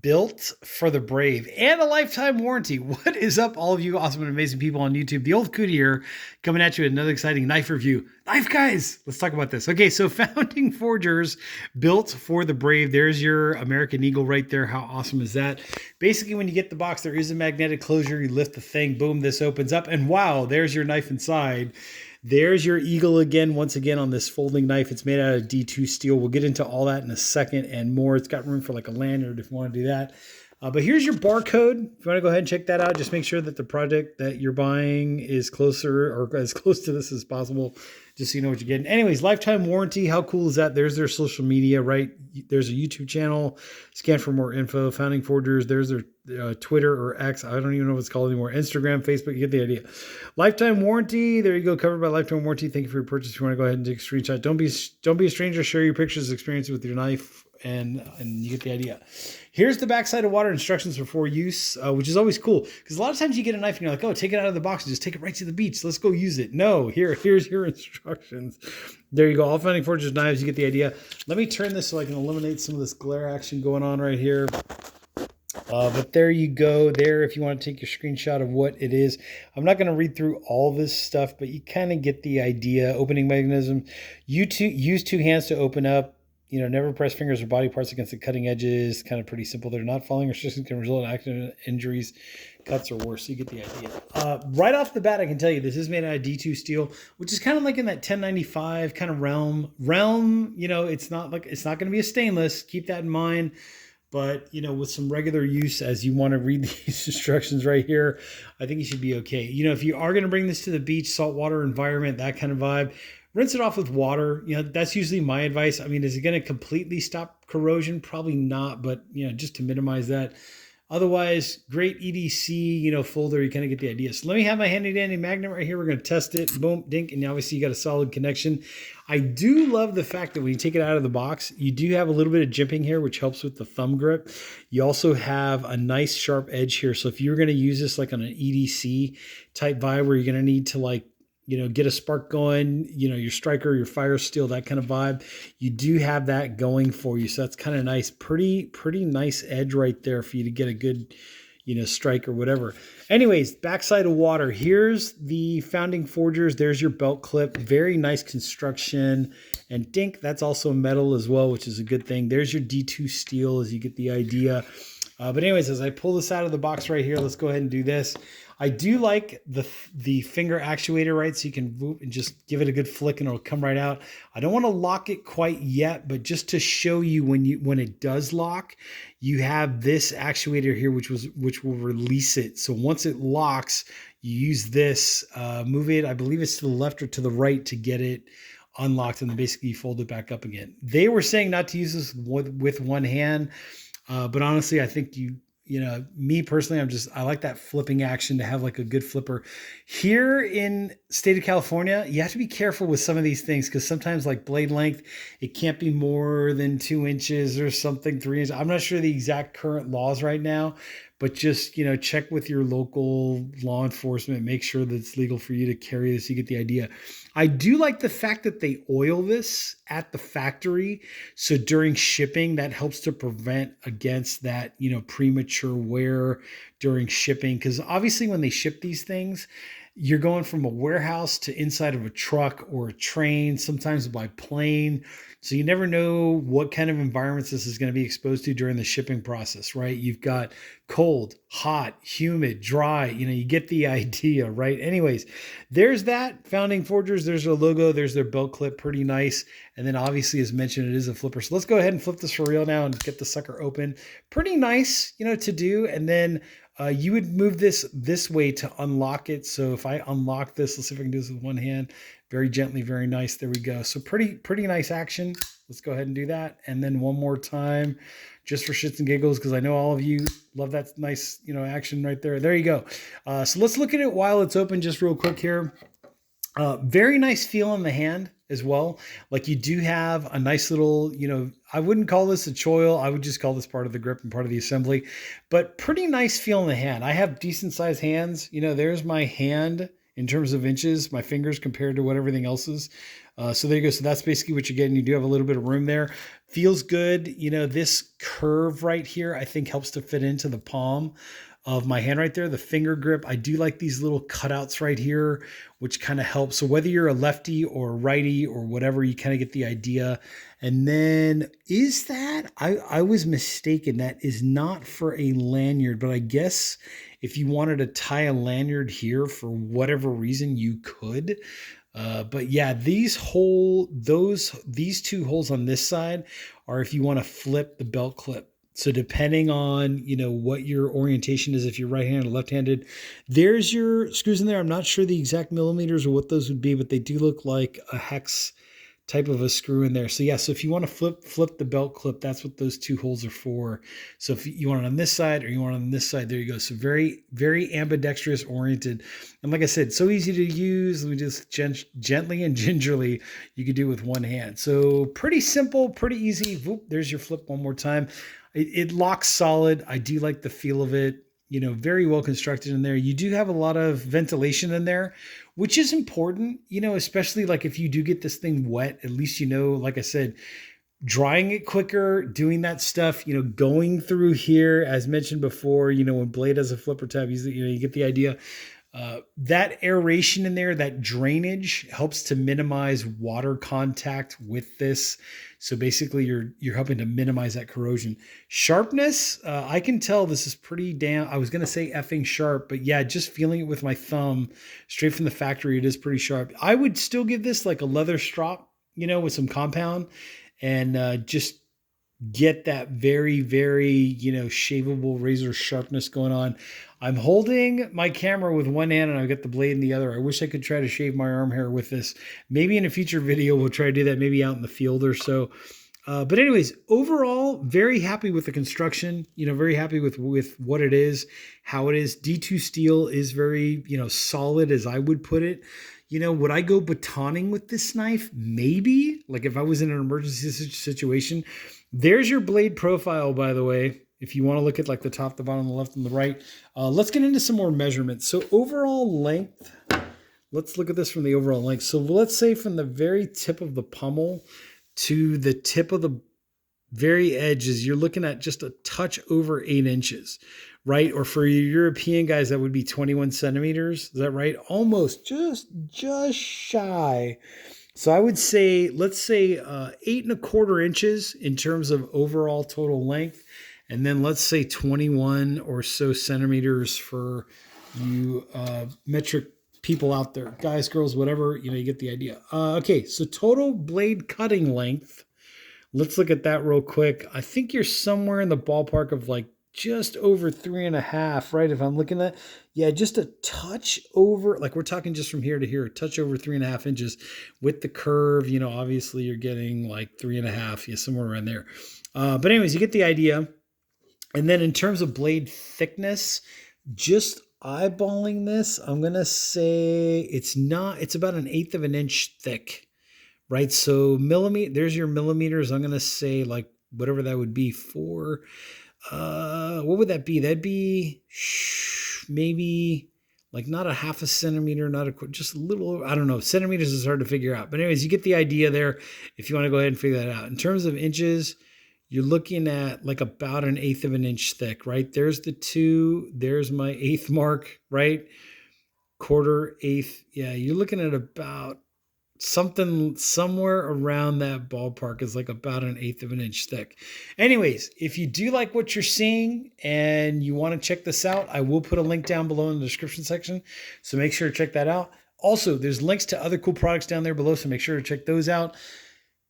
Built for the brave and a lifetime warranty. What is up, all of you awesome and amazing people on YouTube? The old Cootie here, coming at you with another exciting knife review. Knife guys, let's talk about this. Okay, so Founding Forgers, built for the brave. There's your American Eagle right there. How awesome is that? Basically, when you get the box, there is a magnetic closure. You lift the thing, boom, this opens up, and wow, there's your knife inside. There's your Eagle again, once again on this folding knife. It's made out of D2 steel. We'll get into all that in a second and more. It's got room for like a lanyard if you want to do that. But here's your barcode. If you want to go ahead and check that out, just make sure that the project that you're buying is closer or as close to this as possible, just so you know what you're getting. Anyways, lifetime warranty. How cool is that? There's their social media, right? There's a YouTube channel. Scan for more info. Founding Forgers. There's their Twitter or X. I don't even know what it's called anymore. Instagram, Facebook. You get the idea. Lifetime warranty. There you go. Covered by lifetime warranty. Thank you for your purchase. If you want to go ahead and take a screenshot, don't be a stranger. Share your pictures, experiences with your knife, and you get the idea. Here's the backside of water instructions before use, which is always cool because a lot of times you get a knife and you're like, oh, take it out of the box and just take it right to the beach. Let's go use it. No, here's your instructions. There you go. All Founding Forgers knives. You get the idea. Let me turn this so I can eliminate some of this glare action going on right here. But there you go there if you want to take your screenshot of what it is. I'm not going to read through all this stuff, but you kind of get the idea. Opening mechanism. Use two hands to open up. You know, never press fingers or body parts against the cutting edges. Kind of pretty simple. They're not following restrictions can result in accident, injuries, cuts, or worse. So you get the idea. Right off the bat, I can tell you this is made out of D2 steel, which is kind of like in that 1095 kind of realm. You know, it's not going to be a stainless. Keep that in mind. But, you know, with some regular use, as you want to read these instructions right here, I think you should be okay. You know, if you are going to bring this to the beach, saltwater environment, that kind of vibe, rinse it off with water. You know, that's usually my advice. I mean, is it going to completely stop corrosion? Probably not, but, you know, just to minimize that. Otherwise, great EDC, you know, folder. You kind of get the idea. So let me have my handy dandy magnet right here. We're going to test it. Boom, dink. And obviously you got a solid connection. I do love the fact that when you take it out of the box, you do have a little bit of jimping here, which helps with the thumb grip. You also have a nice sharp edge here. So if you're going to use this like on an EDC type vibe where you're going to need to like, you know, get a spark going, you know, your striker, your fire steel, that kind of vibe. You do have that going for you. So that's kind of nice. Pretty nice edge right there for you to get a good, you know, strike or whatever. Anyways, backside of water. Here's the Founding Forgers. There's your belt clip. Very nice construction. And dink, that's also metal as well, which is a good thing. There's your D2 steel as you get the idea. But anyways, as I pull this out of the box right here, let's go ahead and do this. I do like the finger actuator, right? So you can move and just give it a good flick and it'll come right out. I don't want to lock it quite yet, but just to show you when it does lock, you have this actuator here, which will release it. So once it locks, you use this, move it, I believe it's to the left or to the right to get it unlocked, and then basically you fold it back up again. They were saying not to use this with one hand, but honestly, I think you know, me personally, I like that flipping action to have like a good flipper. Here in state of California, you have to be careful with some of these things because sometimes like blade length, it can't be more than 2 inches or something, 3 inches. I'm not sure the exact current laws right now, but just, you know, check with your local law enforcement, make sure that it's legal for you to carry this. You get the idea. I do like the fact that they oil this at the factory. So during shipping, that helps to prevent against that, you know, premature wear during shipping. Because obviously when they ship these things, you're going from a warehouse to inside of a truck or a train, sometimes by plane. So you never know what kind of environments this is going to be exposed to during the shipping process, right? You've got cold, hot, humid, dry, you know, you get the idea, right? Anyways, there's that Founding Forgers. There's their logo. There's their belt clip. Pretty nice. And then obviously, as mentioned, it is a flipper. So let's go ahead and flip this for real now and get the sucker open. Pretty nice, you know, to do. And then you would move this way to unlock it. So if I unlock this, let's see if I can do this with one hand. Very gently, very nice. There we go. So pretty nice action. Let's go ahead and do that. And then one more time, just for shits and giggles, because I know all of you love that nice, you know, action right there. There you go. So let's look at it while it's open just real quick here. Very nice feel in the hand as well. Like you do have a nice little, you know, I wouldn't call this a choil. I would just call this part of the grip and part of the assembly, but pretty nice feel in the hand. I have decent sized hands. You know, there's my hand in terms of inches, my fingers compared to what everything else is. So there you go. So that's basically what you're getting. You do have a little bit of room there. Feels good. You know, this curve right here, I think helps to fit into the palm of my hand right there. The finger grip, I do like these little cutouts right here, which kind of helps. So whether you're a lefty or righty or whatever, you kind of get the idea. And then is that, I was mistaken. That is not for a lanyard, but I guess if you wanted to tie a lanyard here for whatever reason, you could. But yeah, these two holes on this side are if you want to flip the belt clip. So depending on, you know, what your orientation is, if you're right-handed or left-handed, there's your screws in there. I'm not sure the exact millimeters or what those would be, but they do look like a hex type of a screw in there. So yeah, so if you want to flip the belt clip, that's what those two holes are for. So if you want it on this side or you want it on this side, there you go. So very, very ambidextrous oriented. And like I said, so easy to use. We just gently and gingerly, you could do with one hand. So pretty simple, pretty easy. Whoop, there's your flip one more time. It locks solid. I do like the feel of it. You know, very well constructed in there. You do have a lot of ventilation in there, which is important, you know, especially like if you do get this thing wet, at least, you know, like I said, drying it quicker, doing that stuff, you know, going through here, as mentioned before, you know, when Blade has a flipper tab, you know, you get the idea. That aeration in there, that drainage helps to minimize water contact with this. So basically you're helping to minimize that corrosion. Sharpness, I can tell this is pretty damn, I was going to say effing sharp, but yeah, just feeling it with my thumb straight from the factory, it is pretty sharp. I would still give this like a leather strop, you know, with some compound and just get that very, very, you know, shaveable razor sharpness going on. I'm holding my camera with one hand and I've got the blade in the other. I wish I could try to shave my arm hair with this. Maybe in a future video, we'll try to do that, maybe out in the field or so. But anyways, overall, very happy with the construction, you know, very happy with what it is, how it is. D2 steel is very, you know, solid as I would put it. You know, would I go batoning with this knife? Maybe, like if I was in an emergency situation. There's your blade profile, by the way, if you want to look at like the top, the bottom, the left, and the right. Let's get into some more measurements. So overall length, let's look at this from the overall length. So let's say from the very tip of the pommel to the tip of the very edges, you're looking at just a touch over 8 inches, right? Or for your European guys, that would be 21 centimeters. Is that right? Almost just shy. So I would say, let's say 8¼ inches in terms of overall total length. And then let's say 21 or so centimeters for you metric people out there, guys, girls, whatever, you know, you get the idea. Okay, so total blade cutting length. Let's look at that real quick. I think you're somewhere in the ballpark of like just over 3.5, right? If I'm looking at, yeah, just a touch over, like we're talking just from here to here, a touch over 3.5 inches with the curve. You know, obviously you're getting like 3.5, yeah, somewhere around there. But anyways, you get the idea. And then in terms of blade thickness, just eyeballing this, I'm going to say it's about 1/8 of an inch thick, right? So there's your millimeters. I'm going to say like whatever that would be for, what would that be? That'd be maybe like not a 1/2 centimeter, just a little, I don't know. Centimeters is hard to figure out. But anyways, you get the idea there if you want to go ahead and figure that out. In terms of inches, you're looking at like about 1/8 of an inch thick, right? There's the 2, there's my 1/8 mark, right? 1/4, 1/8. Yeah, you're looking at about somewhere around that ballpark is like about 1/8 of an inch thick. Anyways, if you do like what you're seeing and you want to check this out, I will put a link down below in the description section. So make sure to check that out. Also, there's links to other cool products down there below, so make sure to check those out.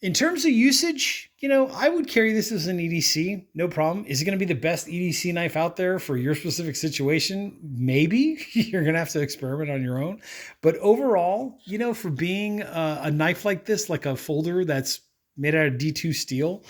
In terms of usage, you know, I would carry this as an EDC, no problem. Is it going to be the best EDC knife out there for your specific situation? Maybe. You're going to have to experiment on your own. But overall, you know, for being a knife like this, like a folder that's made out of D2 steel,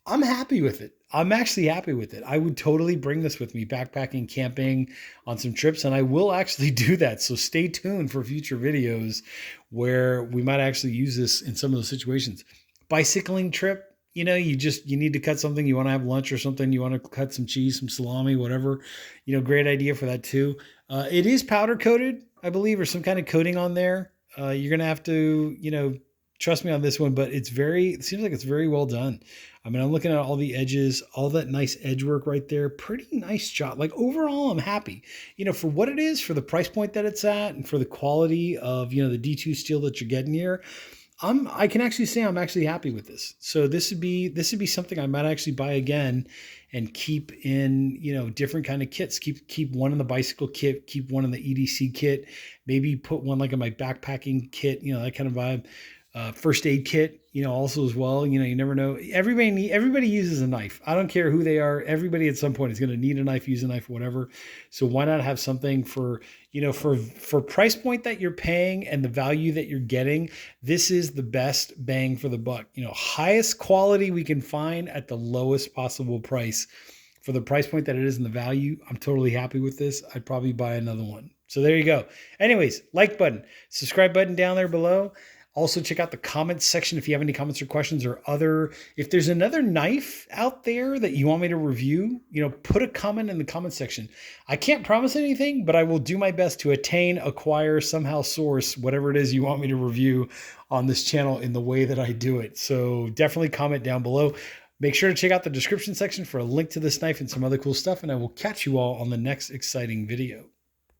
I'm happy with it. I'm actually happy with it. I would totally bring this with me backpacking, camping, on some trips, and I will actually do that. So stay tuned for future videos where we might actually use this in some of those situations. Bicycling trip, you know, you need to cut something, you want to have lunch or something, you want to cut some cheese, some salami, whatever, you know, great idea for that too. It is powder coated, I believe, or some kind of coating on there. You're going to have to, you know, trust me on this one, but it seems like it's very well done. I mean, I'm looking at all the edges, all that nice edge work right there. Pretty nice job. Like overall, I'm happy, you know, for what it is, for the price point that it's at, and for the quality of, you know, the D2 steel that you're getting here. I can actually say I'm actually happy with this. So this would be something I might actually buy again and keep in, you know, different kind of kits. Keep one in the bicycle kit, keep one in the EDC kit, maybe put one like in my backpacking kit, you know, that kind of vibe. First aid kit, you know, also as well. You know, you never know. Everybody uses a knife. I don't care who they are. Everybody at some point is going to need a knife, use a knife, whatever. So why not have something for, you know, for price point that you're paying and the value that you're getting? This is the best bang for the buck. You know, highest quality we can find at the lowest possible price. For the price point that it is and the value, I'm totally happy with this. I'd probably buy another one. So there you go. Anyways, like button, subscribe button down there below. Also, check out the comments section if you have any comments or questions or if there's another knife out there that you want me to review, you know, put a comment in the comment section. I can't promise anything, but I will do my best to acquire, somehow source whatever it is you want me to review on this channel in the way that I do it. So definitely comment down below. Make sure to check out the description section for a link to this knife and some other cool stuff, and I will catch you all on the next exciting video.